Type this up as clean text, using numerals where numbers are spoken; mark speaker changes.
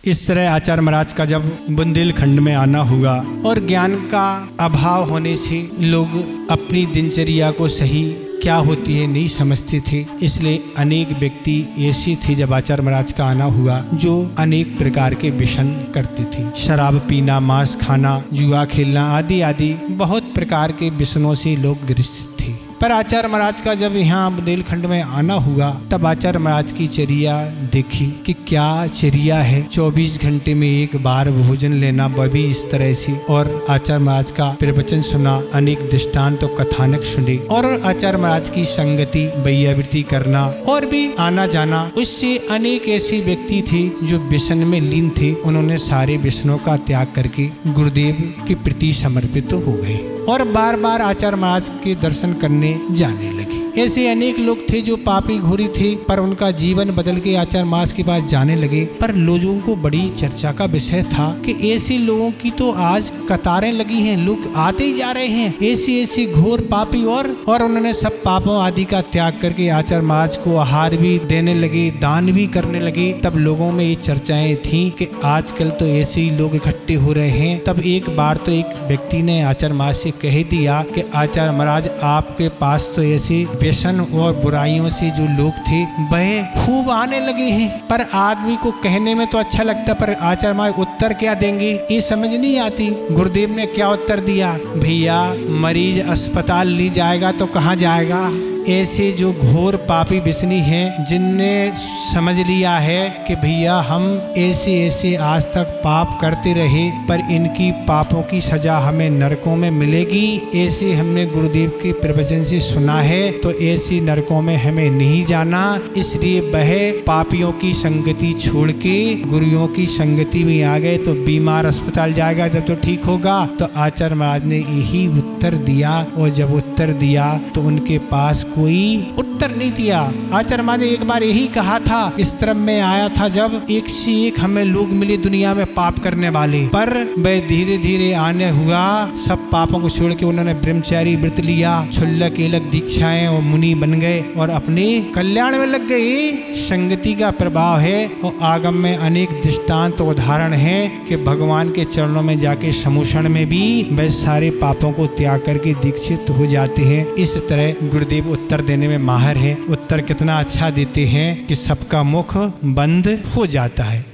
Speaker 1: इस तरह आचार्य महाराज का जब बुंदेलखंड में आना हुआ और ज्ञान का अभाव होने से लोग अपनी दिनचर्या को सही क्या होती है नहीं समझते थे, इसलिए अनेक व्यक्ति ऐसे थे जब आचार्य महाराज का आना हुआ जो अनेक प्रकार के व्यसन करते थे। शराब पीना, मांस खाना, जुआ खेलना आदि आदि बहुत प्रकार के व्यसनों से लोग ग्रसित थे। पर आचार्य महाराज का जब यहाँ बुंदेलखंड में आना हुआ तब आचार्य महाराज की चर्या देखी कि क्या चर्या है। 24 घंटे में एक बार भोजन लेना, वह भी इस तरह से। और आचार्य महाराज का प्रवचन सुना, अनेक दृष्टांत तो कथानक सुने और आचार्य महाराज की संगति वैयावृत्ति करना और भी आना जाना। उससे अनेक ऐसे व्यक्ति थे जो व्यसन में लीन थे, उन्होंने सारे व्यसनों का त्याग करके गुरुदेव के प्रति समर्पित हो गए और बार बार आचार्य महाराज के दर्शन करने जाने लगे। ऐसे अनेक लोग थे जो पापी घोरी थे, पर उनका जीवन बदल के आचार्य महाराज के पास जाने लगे। पर लोगों को बड़ी चर्चा का विषय था कि ऐसे लोगों की तो आज कतारें लगी हैं, लोग आते ही जा रहे हैं, ऐसे ऐसे घोर पापी। और उन्होंने सब पापों आदि का त्याग करके आचार्य महाराज को आहार भी देने लगे, दान भी करने लगे। तब लोगों में ये चर्चाएं थी कि आजकल तो ऐसे ही लोग इकट्ठे हो रहे हैं। तब एक बार तो एक व्यक्ति ने आचार्य महाराज से कह दिया कि आचार्य महाराज, आपके पास तो ऐसे व्यसन और बुराइयों से जो लोग थे वह खूब आने लगे हैं। पर आदमी को कहने में तो अच्छा लगता, पर आचार्य महाराज उत्तर क्या देंगे ये समझ नहीं आती। गुरुदेव ने क्या उत्तर दिया, भैया मरीज अस्पताल ले जाएगा तो कहाँ जाएगा। ऐसे जो घोर पापी व्यसनी हैं जिनने समझ लिया है कि भैया हम ऐसे ऐसे आज तक पाप करते रहे पर इनकी पापों की सजा हमें नरकों में मिलेगी, ऐसे हमने गुरुदेव के प्रवचन से सुना है, तो ऐसी नरकों में हमें नहीं जाना। इसलिए वह पापियों की संगति छोड़ के गुरुओं की संगति में आ गए तो बीमार अस्पताल जाएगा जब तो ठीक होगा। तो आचार्य महाराज ने यही उत्तर दिया और जब उत्तर दिया तो उनके पास कोई उत्तर नहीं दिया। आचार्य महाराज ने एक बार यही कहा था, इस तरफ में आया था जब एक से एक हमें लोग मिले दुनिया में पाप करने वाले, पर वह धीरे धीरे आने हुआ सब पापों को छोड़ के उन्होंने ब्रह्मचारी व्रत लिया, क्षुल्लक एलक दीक्षाएं और मुनि बन गए और अपने कल्याण में लग गए। संगति का प्रभाव है और आगम में अनेक दृष्टांत उदाहरण है कि भगवान के चरणों में जाके समूषण में भी वह सारे पापों को त्याग करके दीक्षित हो जाते हैं। इस तरह गुरुदेव उत्तर देने में माहिर है। उत्तर कितना अच्छा देते हैं कि सबका मुख बंद हो जाता है।